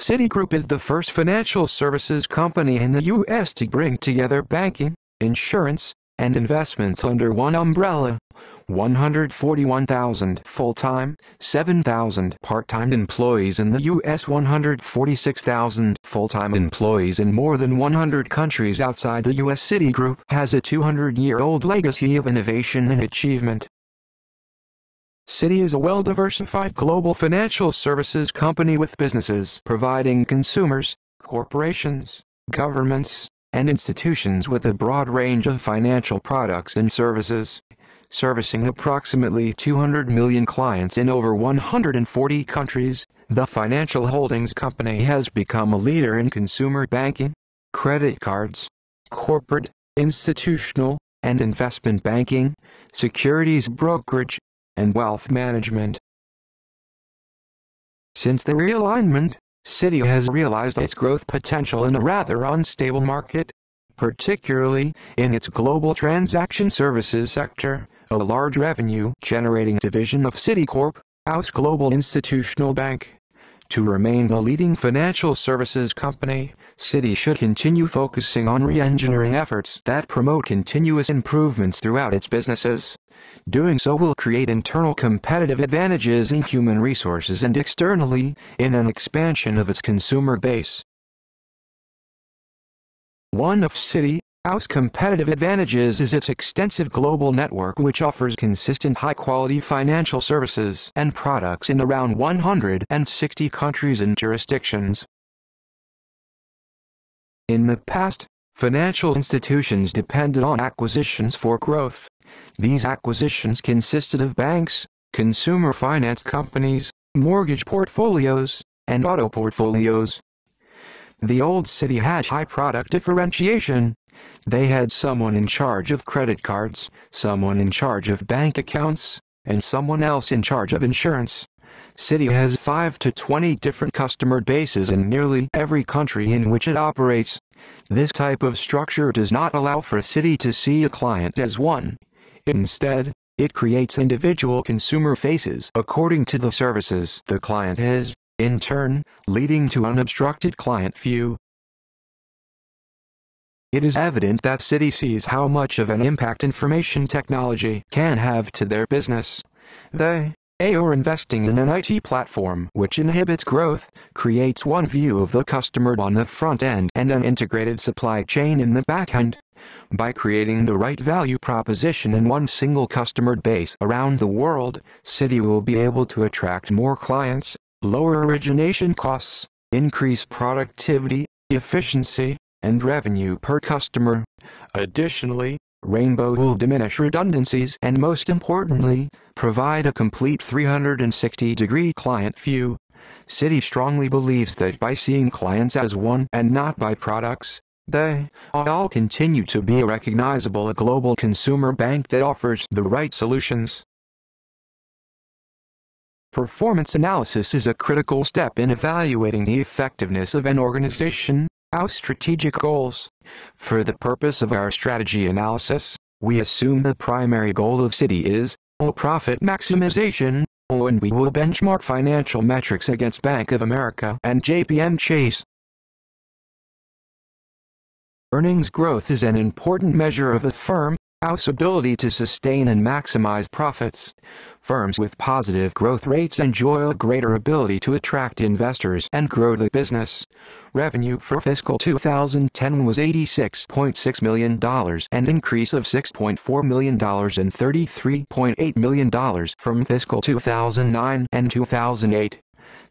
Citigroup is the first financial services company in the U.S. to bring together banking, insurance, and investments under one umbrella. 141,000 full-time, 7,000 part-time employees in the U.S., 146,000 full-time employees in more than 100 countries outside the U.S. Citigroup has a 200-year-old legacy of innovation and achievement. Citi is a well-diversified global financial services company with businesses providing consumers, corporations, governments, and institutions with a broad range of financial products and services. Servicing approximately 200 million clients in over 140 countries, the financial holdings company has become a leader in consumer banking, credit cards, corporate, institutional, and investment banking, securities brokerage, and wealth management. Since the realignment, Citi has realized its growth potential in a rather unstable market, particularly in its global transaction services sector, a large revenue-generating division of Citicorp, House Global Institutional Bank. To remain the leading financial services company, Citi should continue focusing on re-engineering efforts that promote continuous improvements throughout its businesses. Doing so will create internal competitive advantages in human resources and externally, in an expansion of its consumer base. One of Citi's competitive advantages is its extensive global network, which offers consistent high-quality financial services and products in around 160 countries and jurisdictions. In the past, financial institutions depended on acquisitions for growth. These acquisitions consisted of banks, consumer finance companies, mortgage portfolios, and auto portfolios. The old Citi had high product differentiation. They had someone in charge of credit cards, someone in charge of bank accounts, and someone else in charge of insurance. Citi has 5 to 20 different customer bases in nearly every country in which it operates. This type of structure does not allow for Citi to see a client as one. Instead, it creates individual consumer faces according to the services the client has, in turn, leading to unobstructed client view. It is evident that Citi sees how much of an impact information technology can have to their business. They are investing in an IT platform which inhibits growth, creates one view of the customer on the front end and an integrated supply chain in the back end. By creating the right value proposition in one single customer base around the world, Citi will be able to attract more clients, lower origination costs, increase productivity, efficiency, and revenue per customer. Additionally, Rainbow will diminish redundancies and, most importantly, provide a complete 360-degree client view. Citi strongly believes that by seeing clients as one and not by products, they all continue to be a recognizable global consumer bank that offers the right solutions. Performance analysis is a critical step in evaluating the effectiveness of an organization. Our strategic goals. For the purpose of our strategy analysis, we assume the primary goal of Citi is profit maximization, and we will benchmark financial metrics against Bank of America and JPM Chase. Earnings growth is an important measure of a firm's ability to sustain and maximize profits. Firms with positive growth rates enjoy a greater ability to attract investors and grow the business. Revenue for fiscal 2010 was $86.6 million, an increase of $6.4 million and $33.8 million from fiscal 2009 and 2008.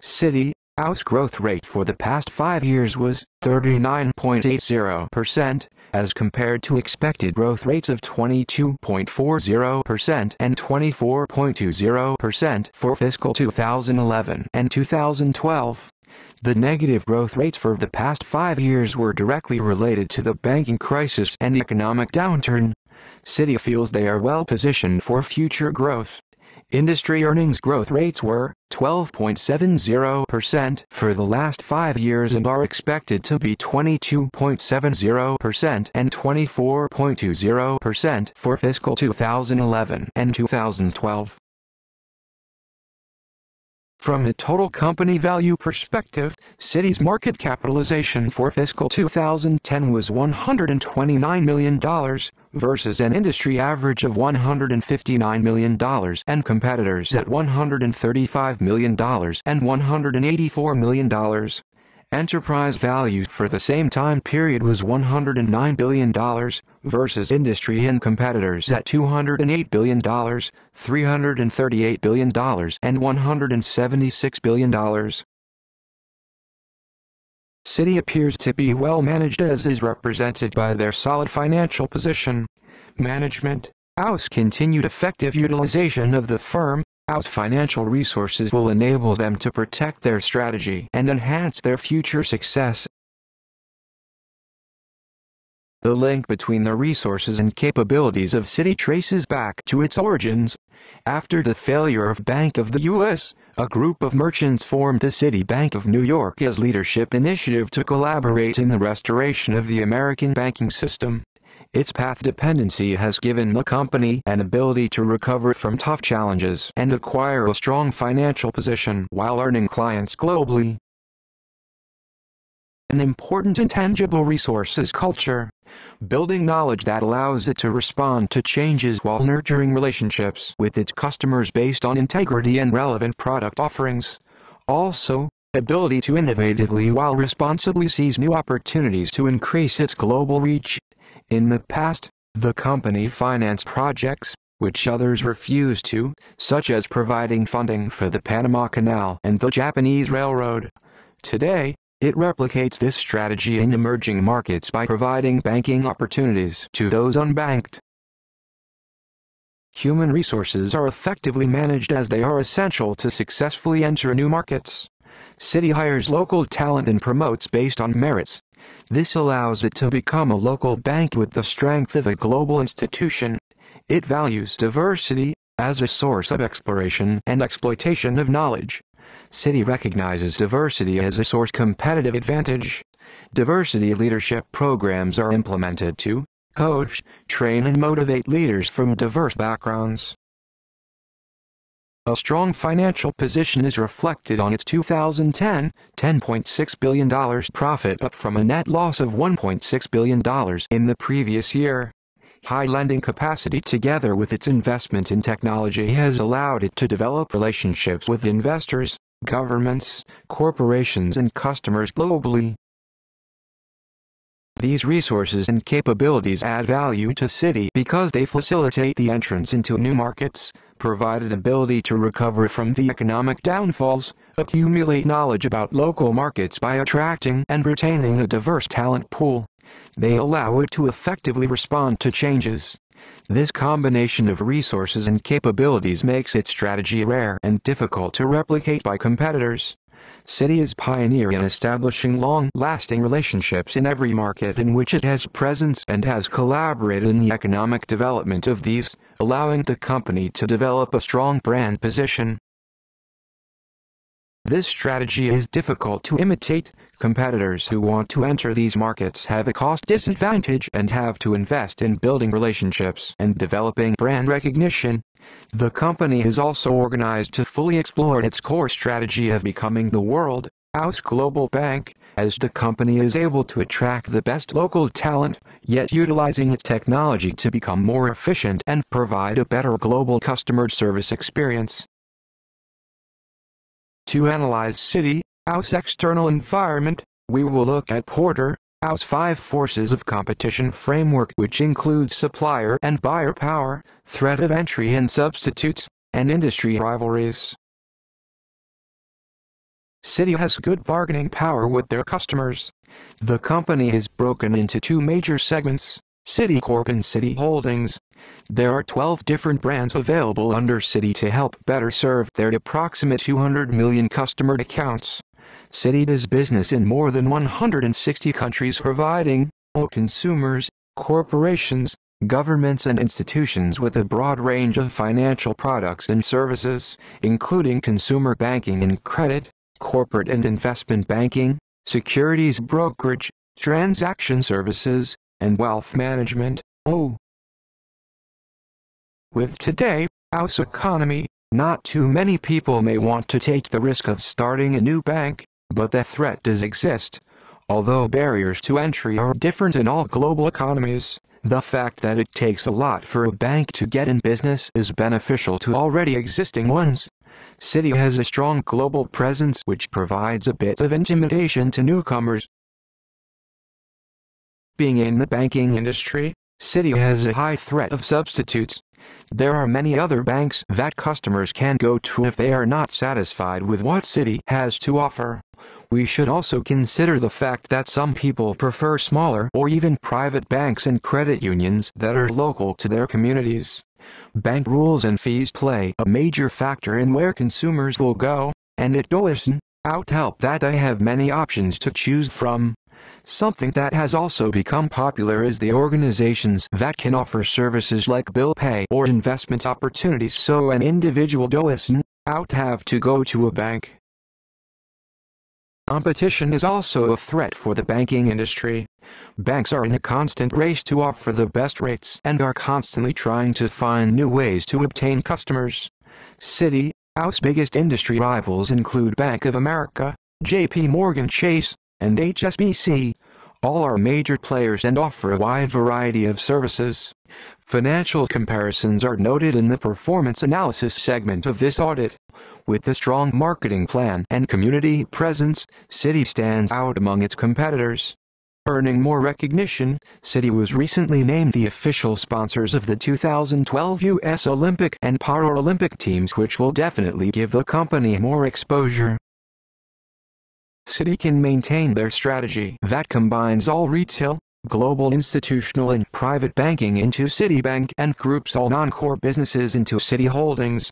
Citi's growth rate for the past 5 years was 39.80%, as compared to expected growth rates of 22.40% and 24.20% for fiscal 2011 and 2012. The negative growth rates for the past 5 years were directly related to the banking crisis and economic downturn. Citi feels they are well positioned for future growth. Industry earnings growth rates were 12.70% for the last 5 years and are expected to be 22.70% and 24.20% for fiscal 2011 and 2012. From a total company value perspective, Citi's market capitalization for fiscal 2010 was $129 million, versus an industry average of $159 million and competitors at $135 million and $184 million. Enterprise value for the same time period was $109 billion, versus industry and competitors at $208 billion, $338 billion, and $176 billion. Citi appears to be well managed, as is represented by their solid financial position. Management. Aus continued effective utilization of the firm. Aus financial resources will enable them to protect their strategy and enhance their future success. The link between the resources and capabilities of Citi traces back to its origins. After the failure of Bank of the U.S., a group of merchants formed the Citi Bank of New York as leadership initiative to collaborate in the restoration of the American banking system. Its path dependency has given the company an ability to recover from tough challenges and acquire a strong financial position while earning clients globally. An important intangible resource is culture, building knowledge that allows it to respond to changes while nurturing relationships with its customers based on integrity and relevant product offerings. Also, ability to innovatively while responsibly seize new opportunities to increase its global reach. In the past, the company financed projects which others refused to, such as providing funding for the Panama Canal and the Japanese Railroad. Today, it replicates this strategy in emerging markets by providing banking opportunities to those unbanked. Human resources are effectively managed as they are essential to successfully enter new markets. Citi hires local talent and promotes based on merits. This allows it to become a local bank with the strength of a global institution. It values diversity as a source of exploration and exploitation of knowledge. Citi recognizes diversity as a source competitive advantage. Diversity leadership programs are implemented to coach, train and motivate leaders from diverse backgrounds. A strong financial position is reflected on its 2010 $10.6 billion profit, up from a net loss of $1.6 billion in the previous year. High lending capacity together with its investment in technology has allowed it to develop relationships with investors, governments, corporations and customers globally. These resources and capabilities add value to Citi because they facilitate the entrance into new markets, provide an ability to recover from the economic downfalls, accumulate knowledge about local markets by attracting and retaining a diverse talent pool. They allow it to effectively respond to changes. This combination of resources and capabilities makes its strategy rare and difficult to replicate by competitors. Citi is pioneer in establishing long-lasting relationships in every market in which it has presence and has collaborated in the economic development of these, allowing the company to develop a strong brand position. This strategy is difficult to imitate. Competitors who want to enter these markets have a cost disadvantage and have to invest in building relationships and developing brand recognition. The company is also organized to fully explore its core strategy of becoming the world's global bank, as the company is able to attract the best local talent, yet utilizing its technology to become more efficient and provide a better global customer service experience. To analyze Citi's external environment, we will look at Porter's 5 Forces of Competition framework, which includes supplier and buyer power, threat of entry and substitutes, and industry rivalries. Citi has good bargaining power with their customers. The company is broken into two major segments, Citicorp and Citi Holdings. There are 12 different brands available under Citi to help better serve their approximate 200 million customer accounts. Citi does business in more than 160 countries, providing consumers, corporations, governments and institutions with a broad range of financial products and services, including consumer banking and credit, corporate and investment banking, securities brokerage, transaction services, and wealth management. With today's economy, Not too many people may want to take the risk of starting a new bank, but the threat does exist. Although barriers to entry are different in all global economies, the fact that it takes a lot for a bank to get in business is beneficial to already existing ones. Citi has a strong global presence which provides a bit of intimidation to newcomers. Being in the banking industry, Citi has a high threat of substitutes. There are many other banks that customers can go to if they are not satisfied with what Citi has to offer. We should also consider the fact that some people prefer smaller or even private banks and credit unions that are local to their communities. Bank rules and fees play a major factor in where consumers will go, and it doesn't help that they have many options to choose from. Something that has also become popular is the organizations that can offer services like bill pay or investment opportunities, so an individual doesn't have to go to a bank. Competition is also a threat for the banking industry. Banks are in a constant race to offer the best rates and are constantly trying to find new ways to obtain customers. Citi's biggest industry rivals include Bank of America, J.P. Morgan Chase, and HSBC. All are major players and offer a wide variety of services. Financial comparisons are noted in the performance analysis segment of this audit. With a strong marketing plan and community presence, Citi stands out among its competitors. Earning more recognition, Citi was recently named the official sponsors of the 2012 U.S. Olympic and Paralympic teams, which will definitely give the company more exposure. Citi can maintain their strategy that combines all retail, global institutional and private banking into Citibank and groups all non-core businesses into Citi Holdings.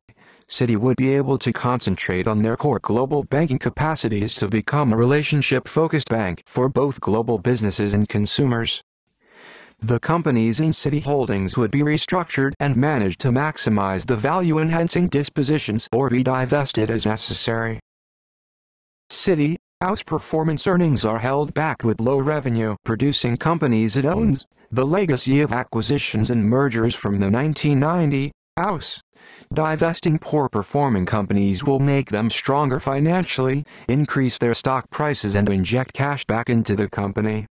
Citi would be able to concentrate on their core global banking capacities to become a relationship-focused bank for both global businesses and consumers. The companies in Citi Holdings would be restructured and managed to maximize the value-enhancing dispositions or be divested as necessary. Citi's performance earnings are held back with low revenue-producing companies it owns, the legacy of acquisitions and mergers from the 1990s. Divesting poor-performing companies will make them stronger financially, increase their stock prices and inject cash back into the company.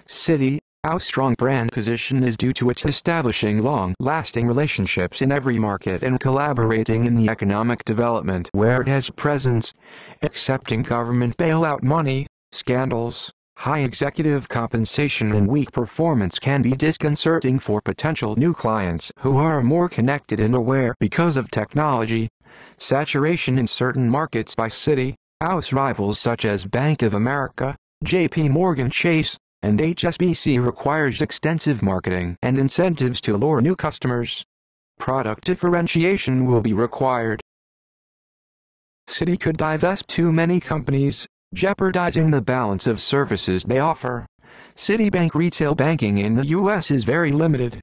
Citi's strong brand position is due to its establishing long-lasting relationships in every market and collaborating in the economic development where it has presence. Accepting government bailout money, scandals, high executive compensation and weak performance can be disconcerting for potential new clients who are more connected and aware because of technology. Saturation in certain markets by Citi's rivals such as Bank of America, J.P. Morgan Chase, and HSBC requires extensive marketing and incentives to lure new customers. Product differentiation will be required. Citi could divest too many companies, jeopardizing the balance of services they offer. Citibank retail banking in the U.S. is very limited.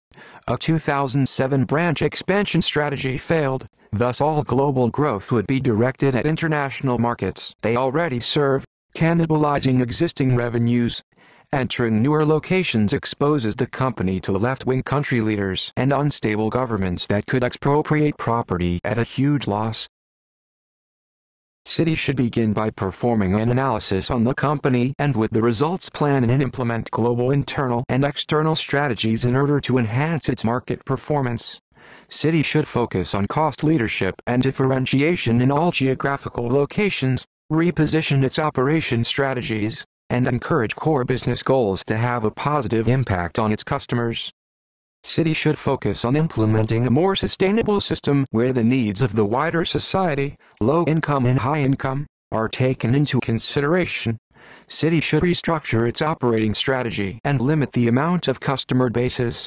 A 2007 branch expansion strategy failed, thus all global growth would be directed at international markets they already serve, cannibalizing existing revenues. Entering newer locations exposes the company to left-wing country leaders and unstable governments that could expropriate property at a huge loss. Citi should begin by performing an analysis on the company and with the results plan and implement global internal and external strategies in order to enhance its market performance. Citi should focus on cost leadership and differentiation in all geographical locations, reposition its operation strategies, and encourage core business goals to have a positive impact on its customers. Citi should focus on implementing a more sustainable system where the needs of the wider society, low income and high income, are taken into consideration. Citi should restructure its operating strategy and limit the amount of customer bases.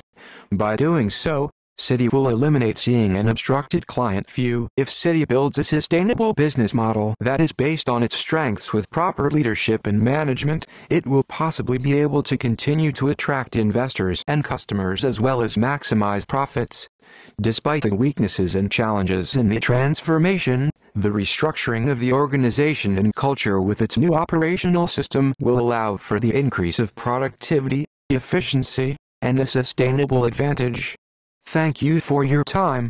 By doing so, Citi will eliminate seeing an obstructed client view. If Citi builds a sustainable business model that is based on its strengths with proper leadership and management, it will possibly be able to continue to attract investors and customers as well as maximize profits. Despite the weaknesses and challenges in the transformation, the restructuring of the organization and culture with its new operational system will allow for the increase of productivity, efficiency, and a sustainable advantage. Thank you for your time.